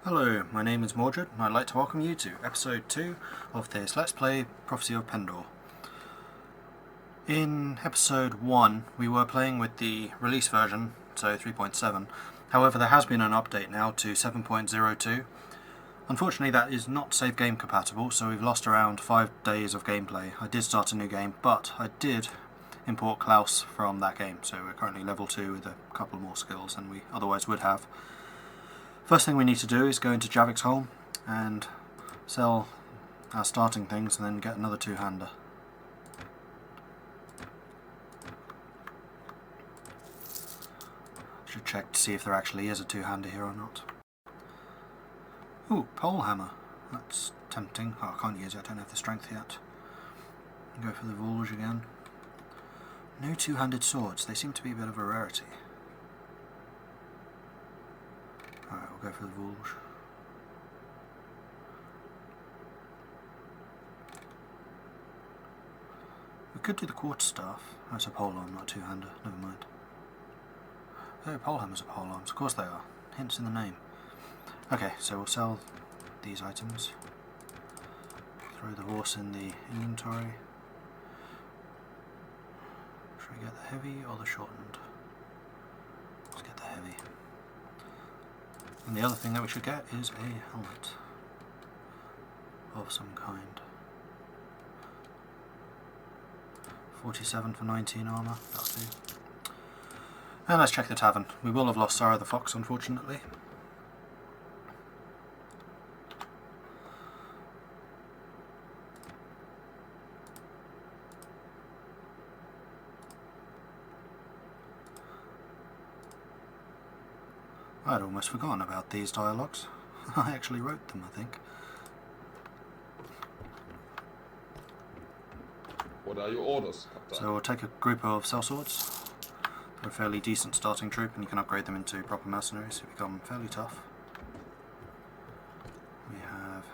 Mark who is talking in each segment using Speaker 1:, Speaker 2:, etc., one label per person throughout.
Speaker 1: Hello, my name is Mordred and I'd like to welcome you to episode 2 of this Let's Play Prophecy of Pendor. In episode 1 we were playing with the release version, so 3.7, however there has been an update now to 7.02. Unfortunately that is not save game compatible, so we've lost around 5 days of gameplay. I did start a new game, but I did import Klaus from that game, so we're currently level 2 with a couple more skills than we otherwise would have. First thing we need to do is go into Javik's home and sell our starting things and then get another two-hander. Should check to see if there actually is a two-hander here or not. Ooh, pole hammer. That's tempting. Oh, I can't use it, I don't have the strength yet. Go for the Volge again. No two-handed swords, they seem to be a bit of a rarity. Alright, we'll go for the Volge. We could do the quarterstaff. Oh, it's a polearm, not a two-hander. Never mind. Oh, polehammers are polearms. Of course they are. Hints in the name. Okay, so we'll sell these items. Throw the horse in the inventory. Should we get the heavy or the shortened? Let's get the heavy. And the other thing that we should get is a helmet of some kind. 47 for 19 armour, that'll do. And let's check the tavern. We will have lost Sarah the Fox, unfortunately. I'd almost forgotten about these dialogues. I actually wrote them, I think.
Speaker 2: What are your orders, Captain?
Speaker 1: So we'll take a group of sellswords. They're a fairly decent starting troop and you can upgrade them into proper mercenaries who become fairly tough. We have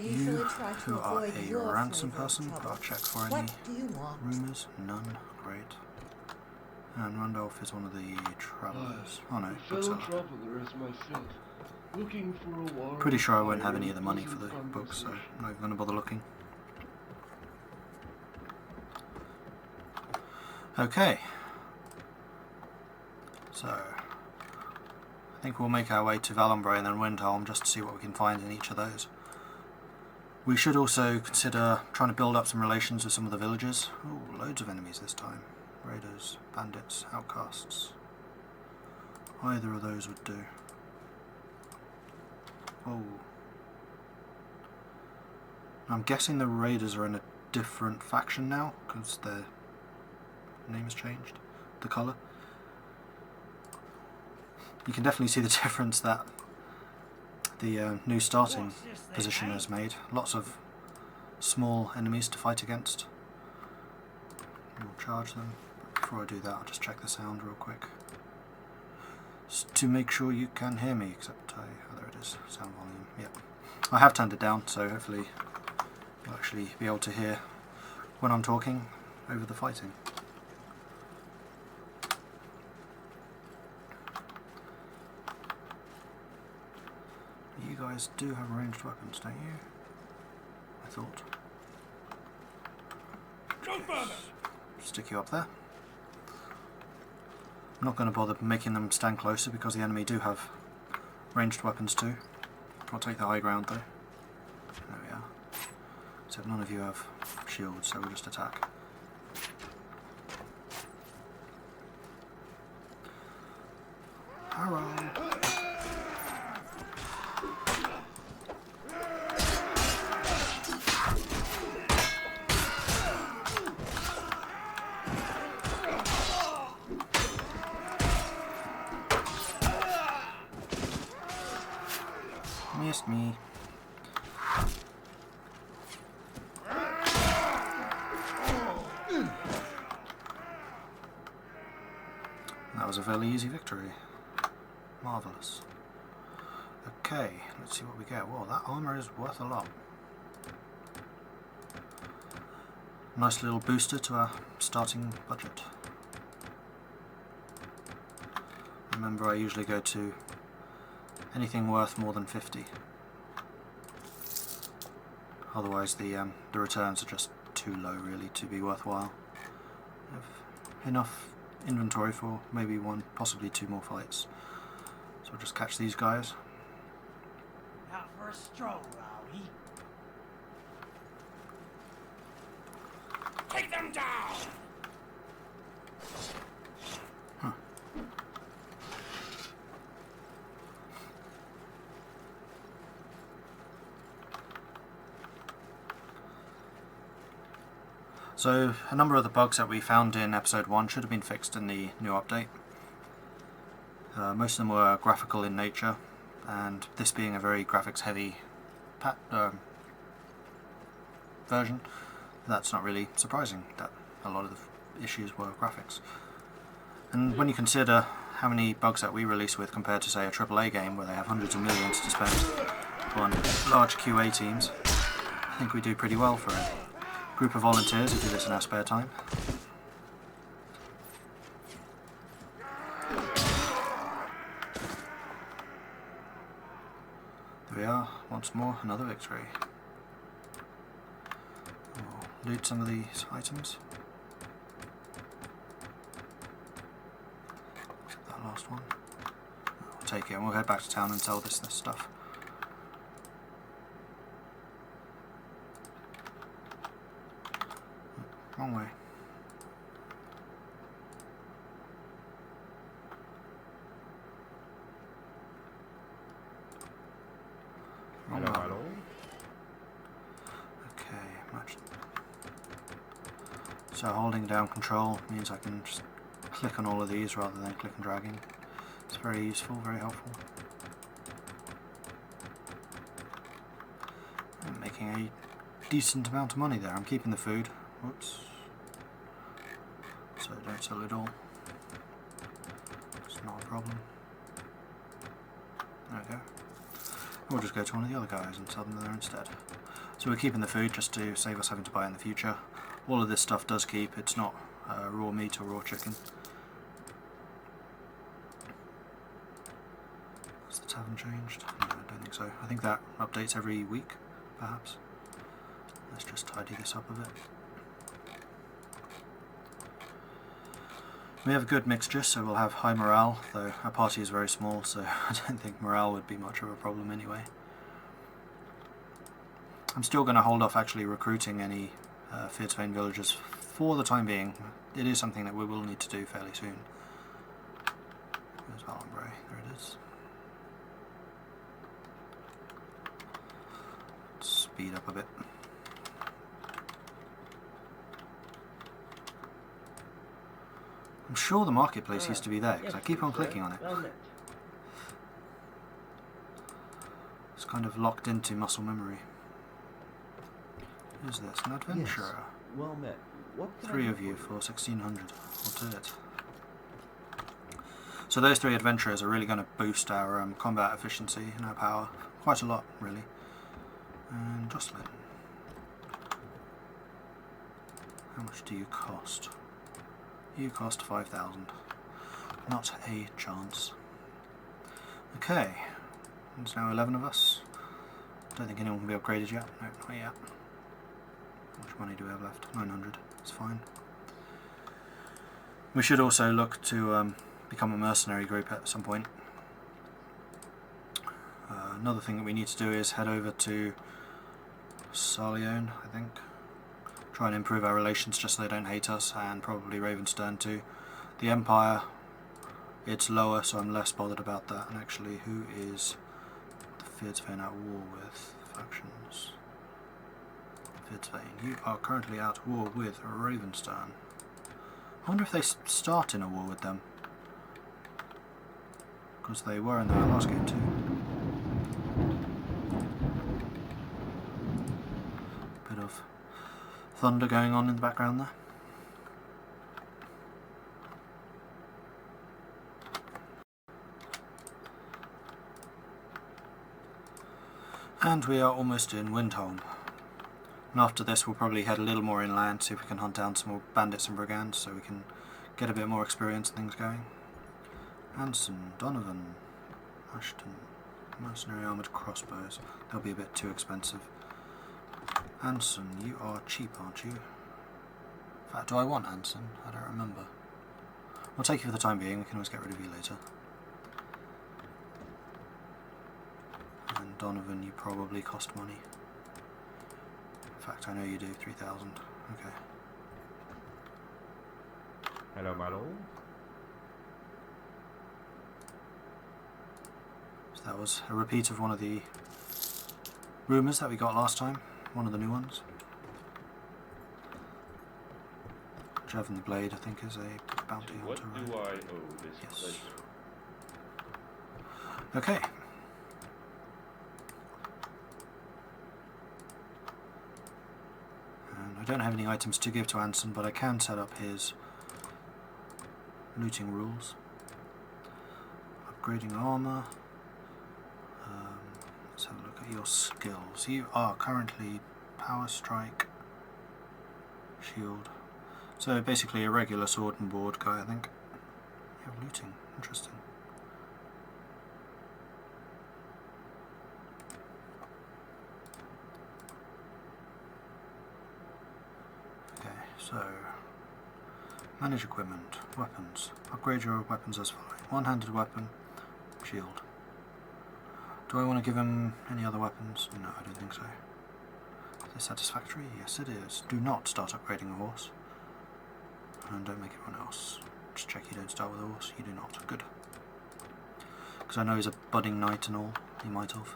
Speaker 1: you, who are a ransom person, but I'll check for any rumours. None. Great. And Randolph is one of the travellers. Oh no, bookseller. Pretty sure I won't have any of the money for the books, so I'm not even going to bother looking. Okay. So, I think we'll make our way to Valumbre and then Windhelm just to see what we can find in each of those. We should also consider trying to build up some relations with some of the villagers. Oh, loads of enemies this time. Raiders, bandits, outcasts. Either of those would do. Oh. I'm guessing the raiders are in a different faction now, because their name has changed. The colour. You can definitely see the difference that the new starting position has made. Lots of small enemies to fight against. We'll charge them. Before I do that, I'll just check the sound real quick. Just to make sure you can hear me, except oh there it is, sound volume, yep. I have turned it down, so hopefully you'll actually be able to hear when I'm talking over the fighting. You guys do have ranged weapons, don't you? I thought. Stick you up there. I'm not going to bother making them stand closer because the enemy do have ranged weapons too. I'll take the high ground though. There we are. So none of you have shields, so we'll just attack. Hurrah! Missed me. That was a fairly easy victory. Marvellous. Okay, let's see what we get. Whoa, that armour is worth a lot. Nice little booster to our starting budget. Remember, I usually go to anything worth more than 50. Otherwise the returns are just too low really to be worthwhile. I have enough inventory for maybe one, possibly two more fights. So I'll just catch these guys.
Speaker 3: Out for a stroll, Rowdy. Take them down!
Speaker 1: Huh. So a number of the bugs that we found in episode 1 should have been fixed in the new update. Most of them were graphical in nature, and this being a very graphics heavy version, that's not really surprising that a lot of the issues were graphics. And when you consider how many bugs that we release with compared to say a AAA game where they have hundreds of millions to spend on large QA teams, I think we do pretty well for a group of volunteers who do this in our spare time. There we are, once more, another victory. We'll loot some of these items. That last one. We'll take it and we'll head back to town and sell this stuff. Wrong way. Wrong way.
Speaker 2: Hello.
Speaker 1: Okay, much. So holding down control means I can just click on all of these rather than click and dragging. It's very useful, very helpful. I'm making a decent amount of money there. I'm keeping the food. Whoops. So don't sell it all. It's not a problem. There we go. We'll just go to one of the other guys and sell them there instead. So we're keeping the food just to save us having to buy in the future. All of this stuff does keep, it's not raw meat or raw chicken. Has the tavern changed? No, I don't think so. I think that updates every week, perhaps. Let's just tidy this up a bit. We have a good mixture, so we'll have high morale, though our party is very small, so I don't think morale would be much of a problem anyway. I'm still going to hold off actually recruiting any Fearsvain villagers for the time being. It is something that we will need to do fairly soon. There's Valenbray, there it is. Let's speed up a bit. I'm sure the marketplace used to be there, because I keep on clicking on it. It's kind of locked into muscle memory. Who's this? An adventurer?
Speaker 4: Yes. Well met. What can
Speaker 1: 3
Speaker 4: I
Speaker 1: of
Speaker 4: do
Speaker 1: you
Speaker 4: for
Speaker 1: for 1600. I'll do it. So those 3 adventurers are really going to boost our combat efficiency and our power. Quite a lot, really. And Jocelyn. How much do you cost? You cost 5,000. Not a chance. Okay. There's now 11 of us. Don't think anyone can be upgraded yet. No, not yet. How much money do we have left? 900. It's fine. We should also look to become a mercenary group at some point. Another thing that we need to do is head over to Sarleone, I think. Try and improve our relations just so they don't hate us, and probably Ravenstern too. The Empire, it's lower, so I'm less bothered about that. And actually, who is the Fearsvain at war with? Factions. Fearsvain, you are currently at war with Ravenstern. I wonder if they start in a war with them. Because they were in their last game too. Bit of thunder going on in the background there. And we are almost in Windholm. And after this we'll probably head a little more inland, see if we can hunt down some more bandits and brigands so we can get a bit more experience and things going. Anson, Donovan, Ashton, mercenary armoured crossbows. They'll be a bit too expensive. Anson, you are cheap, aren't you? In fact, do I want Anson? I don't remember. We'll take you for the time being, we can always get rid of you later. And Donovan, you probably cost money. In fact, I know you do, 3,000. Okay.
Speaker 4: Hello, my lord.
Speaker 1: So that was a repeat of one of the rumours that we got last time, one of the new ones. Jevon the Blade, I think, is a bounty
Speaker 2: What
Speaker 1: hunter.
Speaker 2: do I owe this
Speaker 1: Yes.
Speaker 2: pleasure?
Speaker 1: Okay. And I don't have any items to give to Anson, but I can set up his looting rules. Upgrading armour. Let's have a look at your skills. You are currently power strike, shield. So basically a regular sword and board guy, I think. You have looting. Interesting. Okay, so manage equipment, weapons. Upgrade your weapons as follows. One-handed weapon, shield. Do I want to give him any other weapons? No, I don't think so. Is this satisfactory? Yes, it is. Do not start upgrading a horse. And don't make everyone else. Just check you don't start with a horse. You do not. Good. Because I know he's a budding knight and all. He might have.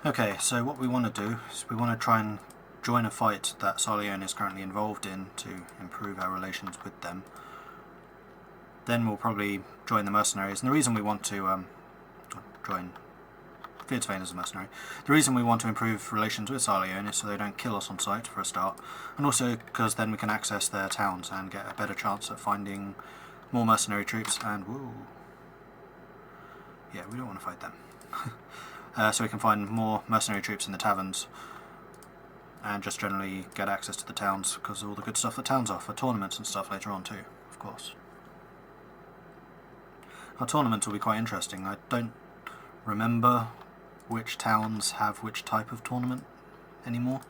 Speaker 1: Okay, so what we want to do is we want to try and join a fight that Sarleone is currently involved in to improve our relations with them. Then we'll probably join the mercenaries, and the reason we want to join Feardsvane as a mercenary, the reason we want to improve relations with Sarleone is so they don't kill us on sight for a start, and also because then we can access their towns and get a better chance at finding more mercenary troops, and woo, yeah, we don't want to fight them. So we can find more mercenary troops in the taverns and just generally get access to the towns, because of all the good stuff that towns offer, tournaments and stuff later on too, of course. Our tournaments will be quite interesting. I don't remember which towns have which type of tournament anymore.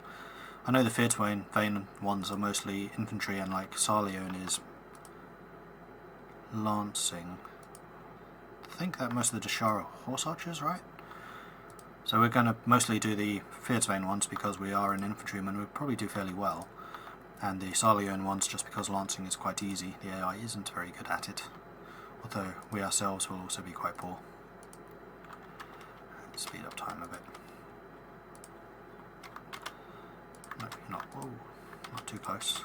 Speaker 1: I know the Feardsvane ones are mostly infantry, and like Sarleone is lancing. I think that most of the Deshara are horse archers, right? So we're going to mostly do the Feardsvane ones because we are an infantryman. We'll probably do fairly well. And the Sarleone ones just because lancing is quite easy. The AI isn't very good at it. Although we ourselves will also be quite poor. And speed up time a bit. No, you're not. Whoa, not too close.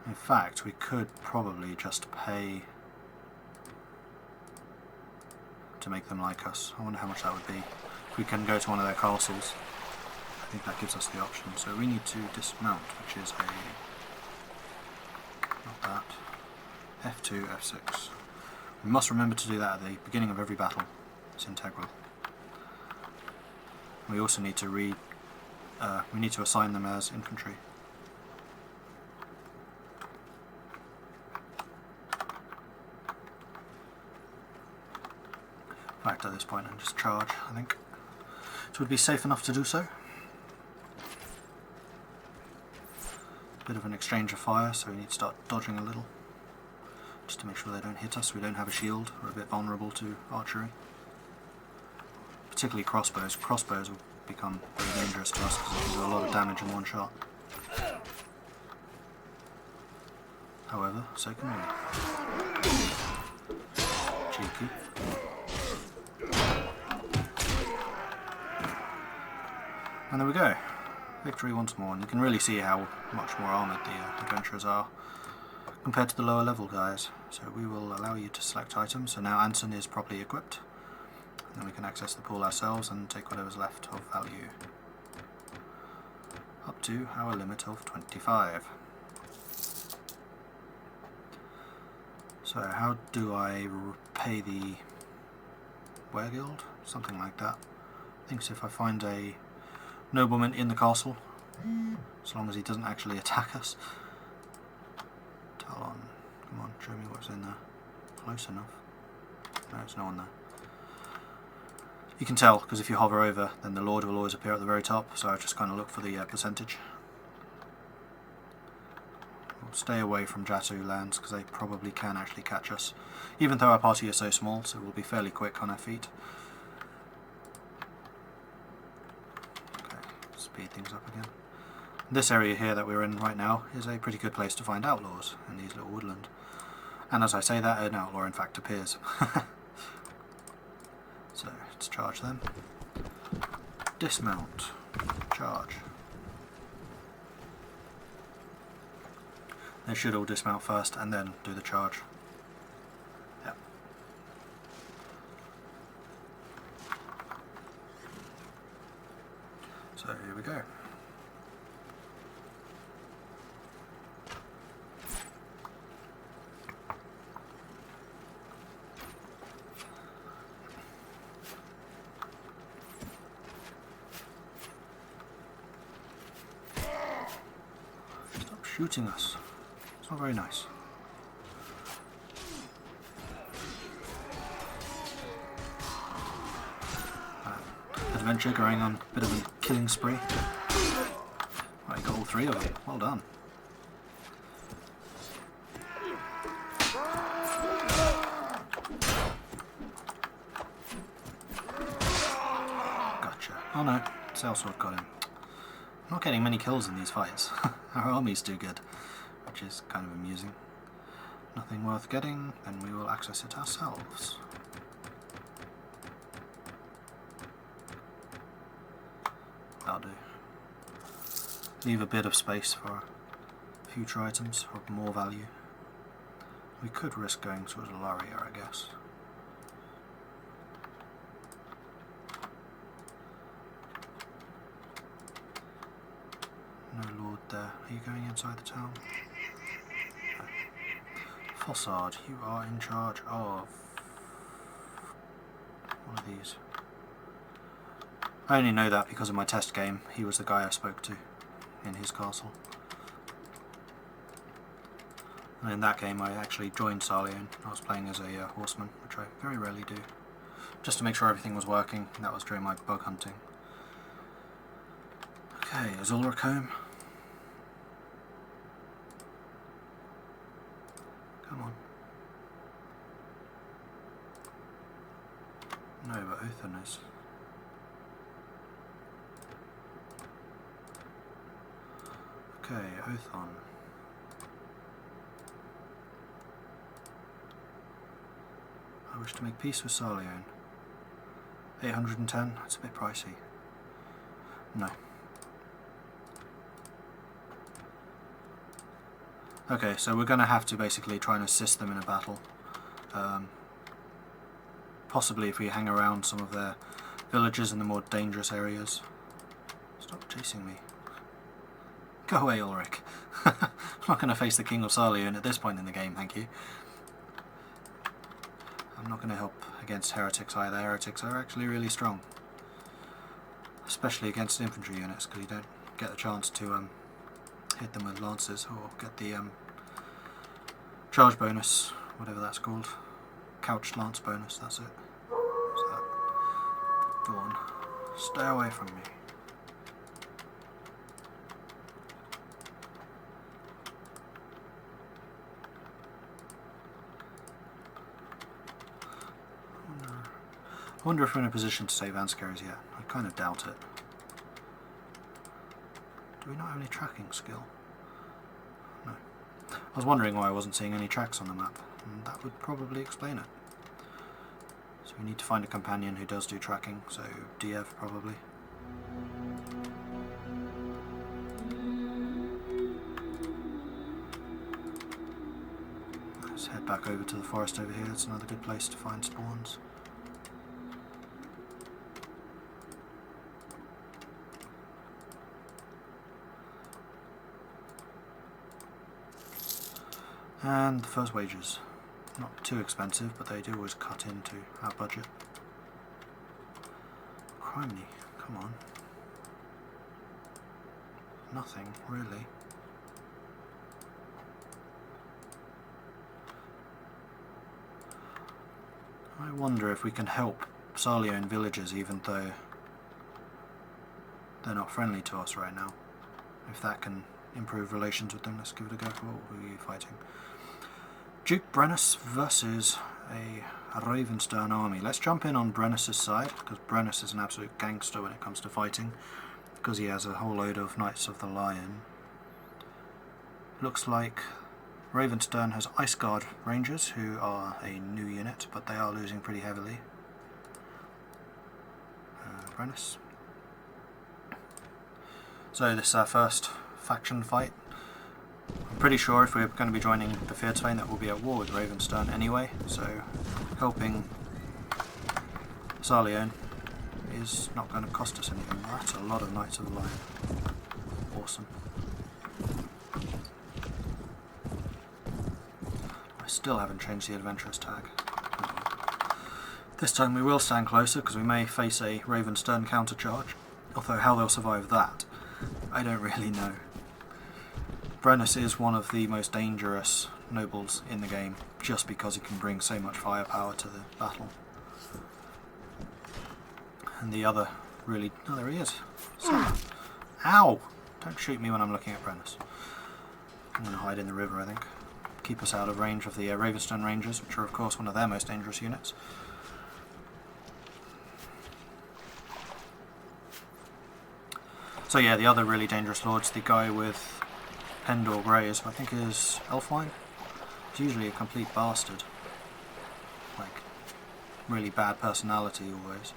Speaker 1: In fact, we could probably just pay to make them like us. I wonder how much that would be. If we can go to one of their castles, I think that gives us the option. So we need to dismount, which is a... not that. F2, F6. We must remember to do that at the beginning of every battle. It's integral. We also need to we need to assign them as infantry. In fact, at this point, and just charge, I think. So it would be safe enough to do so. Bit of an exchange of fire, so we need to start dodging a little. Just to make sure they don't hit us. We don't have a shield. We're a bit vulnerable to archery. Particularly crossbows. Crossbows will become very dangerous to us because they can do a lot of damage in one shot. However, so can we. Cheeky. And there we go. Victory once more. And you can really see how much more armoured the adventurers are compared to the lower level guys. So we will allow you to select items. So now Anson is properly equipped. And then we can access the pool ourselves and take whatever's left of value. Up to our limit of 25. So how do I repay the Weregild? Something like that. I think so if I find a nobleman in the castle, as long as he doesn't actually attack us. Talon, come on, show me what's in there. Close enough. No, there's no one there. You can tell, because if you hover over, then the Lord will always appear at the very top, so I just kind of look for the percentage. We'll stay away from Jatu lands, because they probably can actually catch us, even though our party is so small, so we'll be fairly quick on our feet. Okay, speed things up again. This area here that we're in right now is a pretty good place to find outlaws, in these little woodland. And as I say that, an outlaw in fact appears. So, let's charge them. Dismount. Charge. They should all dismount first and then do the charge. Yep. So, here we go. Shooting us. It's not very nice. Adventure going on a bit of a killing spree. I got all three of them. Well done. Gotcha. Oh no, Sellsword got him. I'm not getting many kills in these fights. Our army's too good, which is kind of amusing. Nothing worth getting, then we will access it ourselves. That'll do. Leave a bit of space for future items of more value. We could risk going towards Laria, I guess. No lord there. Are you going inside the town? No. Fossard, you are in charge of one of these. I only know that because of my test game. He was the guy I spoke to in his castle. And in that game I actually joined Sarleon. I was playing as a horseman, which I very rarely do. Just to make sure everything was working, and that was during my bug hunting. Okay, is Ulrich home? Come on. No, but Othan is. Okay, Othan. I wish to make peace with Sarleon. 810, that's a bit pricey. No. Okay, so we're going to have to basically try and assist them in a battle. Possibly if we hang around some of their villages in the more dangerous areas. Stop chasing me. Go away, Ulrich. I'm not going to face the King of Sarleon at this point in the game, thank you. I'm not going to help against heretics either. Heretics are actually really strong. Especially against infantry units, because you don't get the chance to hit them with lances or get the charge bonus, whatever that's called. Couched lance bonus, that's it. What's that? Go on. Stay away from me. I wonder if we're in a position to save Anscares yet. I kind of doubt it. Do we not have any tracking skill? No. I was wondering why I wasn't seeing any tracks on the map, and that would probably explain it. So we need to find a companion who does do tracking, so DF probably. Let's head back over to the forest over here. It's another good place to find spawns. And the first wages. Not too expensive, but they do always cut into our budget. Criminy, come on. Nothing, really. I wonder if we can help Sarleone villagers even though they're not friendly to us right now. If that can improve relations with them, let's give it a go. Who are you fighting? Duke Brennus versus a Ravenstern army. Let's jump in on Brennus' side, because Brennus is an absolute gangster when it comes to fighting, because he has a whole load of Knights of the Lion. Looks like Ravenstern has Ice Guard Rangers, who are a new unit, but they are losing pretty heavily. Brennus. So this is our first faction fight. I'm pretty sure if we're going to be joining the Feartwain that we'll be at war with Ravenstern anyway, so helping Sarleone is not going to cost us anything. That's a lot of Knights of the Lion. Awesome. I still haven't changed the Adventurous tag. This time we will stand closer because we may face a Ravenstern countercharge, although how they'll survive that, I don't really know. Brennus is one of the most dangerous nobles in the game, just because he can bring so much firepower to the battle. And the other really... oh, there he is. So, ow! Don't shoot me when I'm looking at Brennus. I'm going to hide in the river, I think. Keep us out of range of the Ravenstern Rangers, which are of course one of their most dangerous units. So yeah, the other really dangerous lord's the guy with Pendor Greys, I think is Elfwine. He's usually a complete bastard. Like, really bad personality always.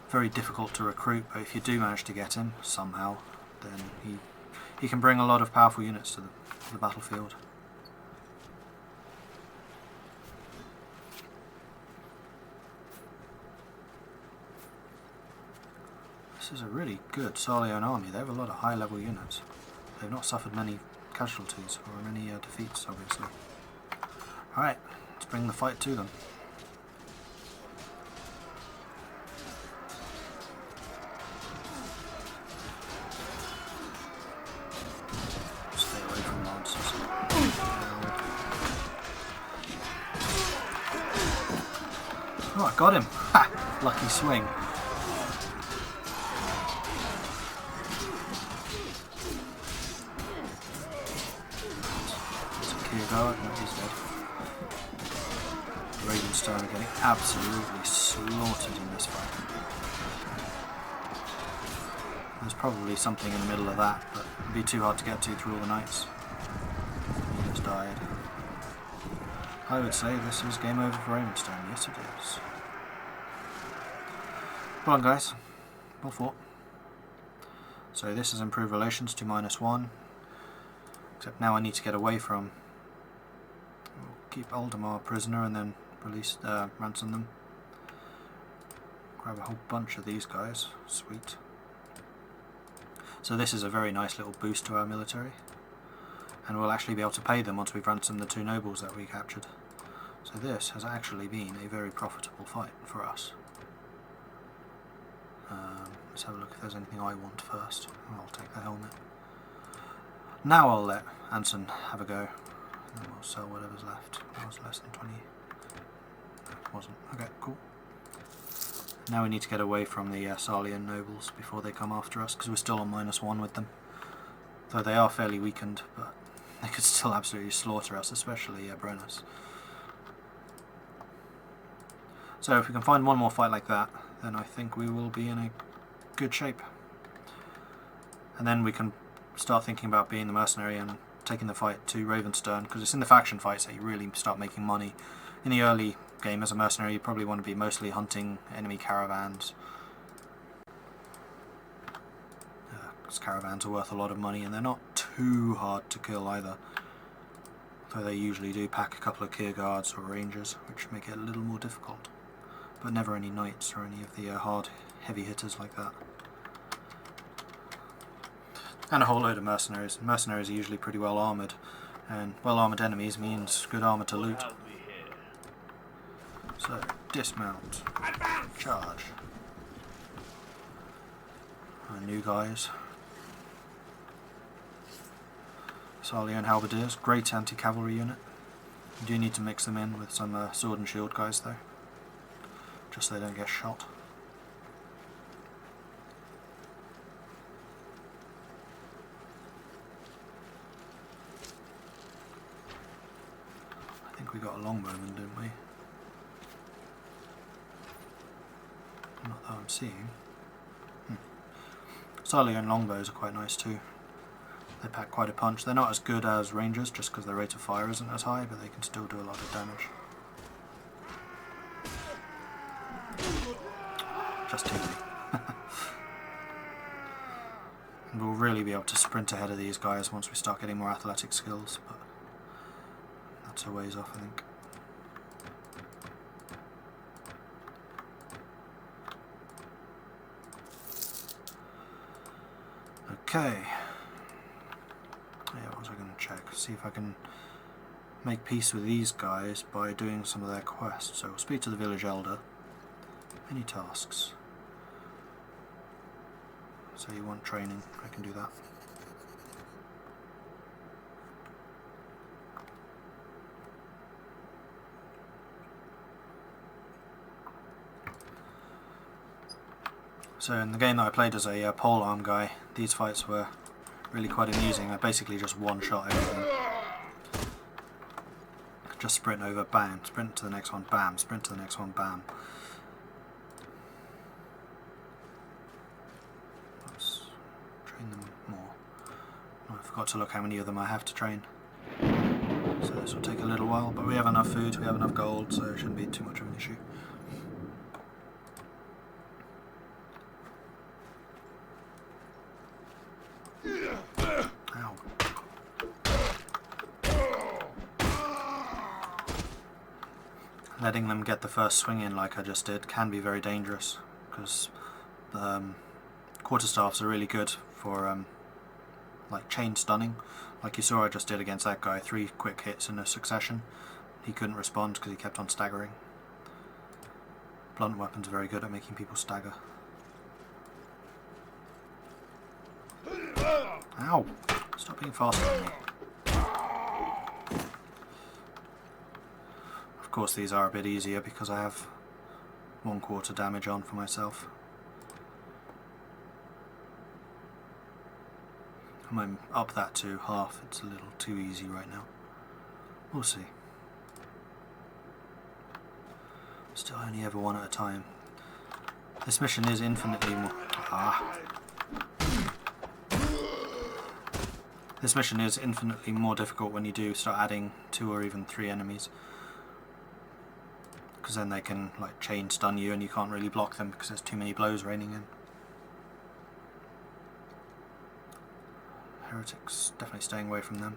Speaker 1: Very difficult to recruit, but if you do manage to get him, somehow, then he can bring a lot of powerful units to the battlefield. This is a really good Sarleone army. They have a lot of high level units. They've not suffered many casualties or many defeats, obviously. Alright, let's bring the fight to them. Stay away from monsters. Oh, I got him! Ha! Lucky swing. No, he's dead. Ravenstern are getting absolutely slaughtered in this fight. There's probably something in the middle of that, but it'd be too hard to get to through all the knights. He just died. I would say this is game over for Ravenstern. Yes, it is. Well on, guys. Well fought. So this has improved relations to -1. Except now I need to get away from... keep Aldemar prisoner and then release, ransom them. Grab a whole bunch of these guys. Sweet. So this is a very nice little boost to our military. And we'll actually be able to pay them once we've ransomed the 2 nobles that we captured. So this has actually been a very profitable fight for us. Let's have a look if there's anything I want first. I'll take the helmet. Now I'll let Anson have a go. And we'll sell whatever's left. That was less than 20. No, it wasn't. Okay, cool. Now we need to get away from the Sarleone nobles before they come after us, because we're still on -1 with them. Though they are fairly weakened, but they could still absolutely slaughter us, especially Brennus. So if we can find one more fight like that, then I think we will be in a good shape. And then we can start thinking about being the mercenary and taking the fight to Ravenstern, because it's in the faction fights that you really start making money. In the early game as a mercenary you probably want to be mostly hunting enemy caravans, because caravans are worth a lot of money and they're not too hard to kill either, though they usually do pack a couple of Kier guards or rangers, which make it a little more difficult, but never any knights or any of the hard heavy hitters like that. And a whole load of mercenaries. Mercenaries are usually pretty well armoured, And well-armoured enemies means good armour to loot. So, dismount. Charge. Our new guys. Sarlian Halberdiers, great anti-cavalry unit. You do need to mix them in with some sword and shield guys though, just so they don't get shot. I think we got a longbowman, didn't we? Not that I'm seeing. Sarlian longbows are quite nice too. They pack quite a punch. They're not as good as rangers just because their rate of fire isn't as high, but they can still do a lot of damage. Just too late. We'll really be able to sprint ahead of these guys once we start getting more athletic skills, but that's a ways off, I think. Okay. Yeah, what was I going to check? See if I can make peace with these guys by doing some of their quests. So we'll speak to the village elder. Any tasks? So you want training, I can do that. So in the game that I played as a polearm guy, these fights were really quite amusing. I basically just one-shot everything. Just sprint over, bam, sprint to the next one, bam, sprint to the next one, bam. Let's train them more. Oh, I forgot to look how many of them I have to train. So this will take a little while, but we have enough food, we have enough gold, so it shouldn't be too much of an issue. Ow. Letting them get the first swing in like I just did can be very dangerous, because quarterstaffs are really good for like chain stunning, like you saw I just did against that guy. 3 quick hits in a succession. He couldn't respond because he kept on staggering. Blunt weapons are very good at making people stagger. Ow! Stop being faster than me. Of course these are a bit easier because I have 1/4 damage on for myself. I might up that to half, it's a little too easy right now. We'll see. Still only ever one at a time. This mission is infinitely more... This mission is infinitely more difficult when you do start adding 2 or even 3 enemies. Because then they can like chain stun you and you can't really block them because there's too many blows raining in. Heretics, definitely staying away from them.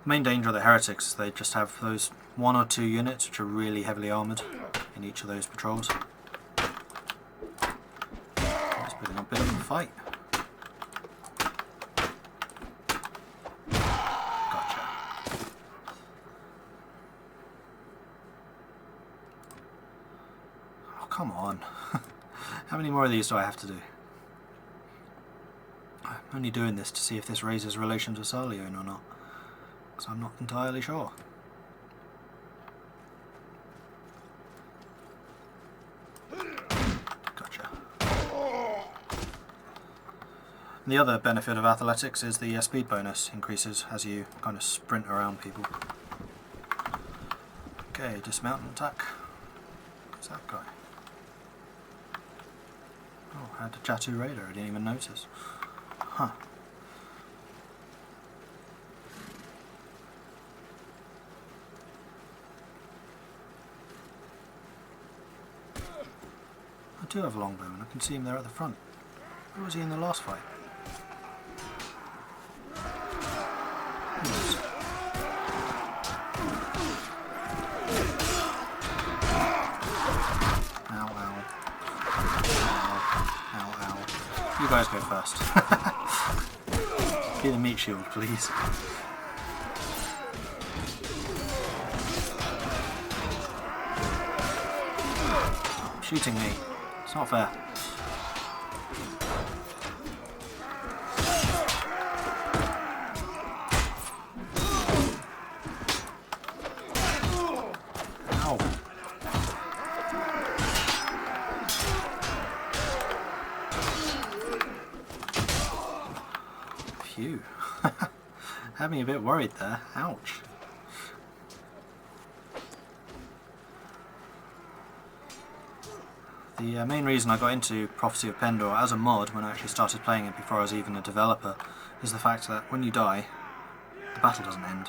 Speaker 1: The main danger of the heretics is they just have those 1 or 2 units which are really heavily armoured in each of those patrols. It's putting a bit of a fight. Gotcha. Oh, come on. How many more of these do I have to do? I'm only doing this to see if this raises relations with Sarlian or not, because I'm not entirely sure. Gotcha. And the other benefit of athletics is the speed bonus increases as you kind of sprint around people. Okay, dismount and attack. Who's that guy? Oh, I had a Jatu Raider, I didn't even notice. Huh. I do have a longbowman, I can see him there at the front. Where was he in the last fight? Yes. Ow, ow. Ow, ow, ow. You guys go first. Be the meat shield, please. shooting me. It's not fair. Ow. Phew. Had me a bit worried there. Ouch. The main reason I got into Prophecy of Pendor as a mod when I actually started playing it before I was even a developer is the fact that when you die, the battle doesn't end.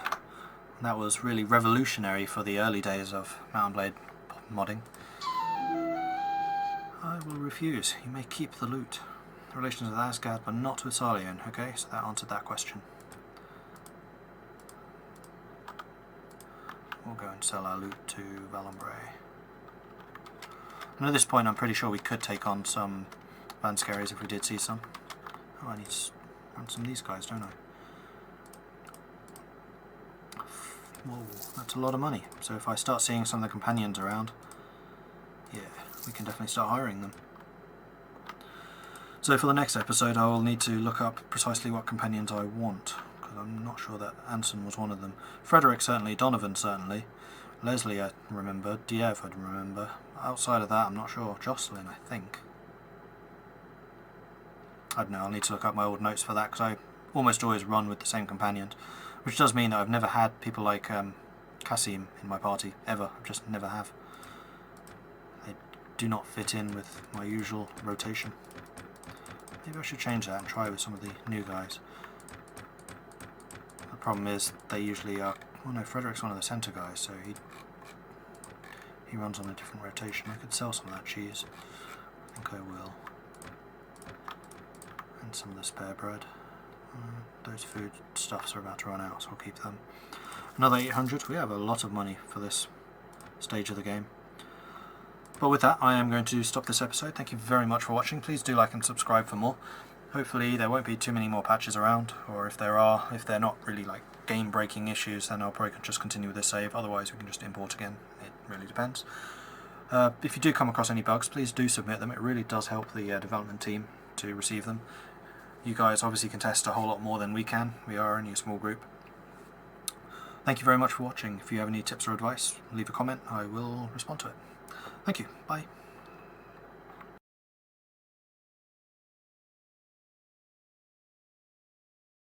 Speaker 1: And that was really revolutionary for the early days of Mount and Blade modding. I will refuse. You may keep the loot. Relations with Asgard, but not with Sarlion. Okay, so that answered that question. We'll go and sell our loot to Valumbre. And at this point I'm pretty sure we could take on some Van Scaries if we did see some. Oh, I need to run some of these guys, don't I? Whoa, that's a lot of money. So if I start seeing some of the companions around, yeah, we can definitely start hiring them. So for the next episode I will need to look up precisely what companions I want, because I'm not sure that Anson was one of them. Frederick certainly, Donovan certainly, Leslie I remember, Diev I remember. Outside of that I'm not sure. Jocelyn I think. I don't know, I'll need to look up my old notes for that, because I almost always run with the same companions, which does mean that I've never had people like Kasim in my party, ever. I just never have. They do not fit in with my usual rotation. Maybe I should change that and try with some of the new guys. The problem is they usually are... Oh no, Frederick's one of the centre guys, so he runs on a different rotation. I could sell some of that cheese. I think I will. And some of the spare bread. Those food stuffs are about to run out, so I'll keep them. Another 800. We have a lot of money for this stage of the game. But with that, I am going to stop this episode. Thank you very much for watching. Please do like and subscribe for more. Hopefully there won't be too many more patches around, or if there are, if they're not really like game-breaking issues, then I'll probably just continue with this save. Otherwise we can just import again. It really depends. If you do come across any bugs, please do submit them. It really does help the development team to receive them. You guys obviously can test a whole lot more than we can. We are only a small group. Thank you very much for watching. If you have any tips or advice, leave a comment. I will respond to it. Thank you. Bye.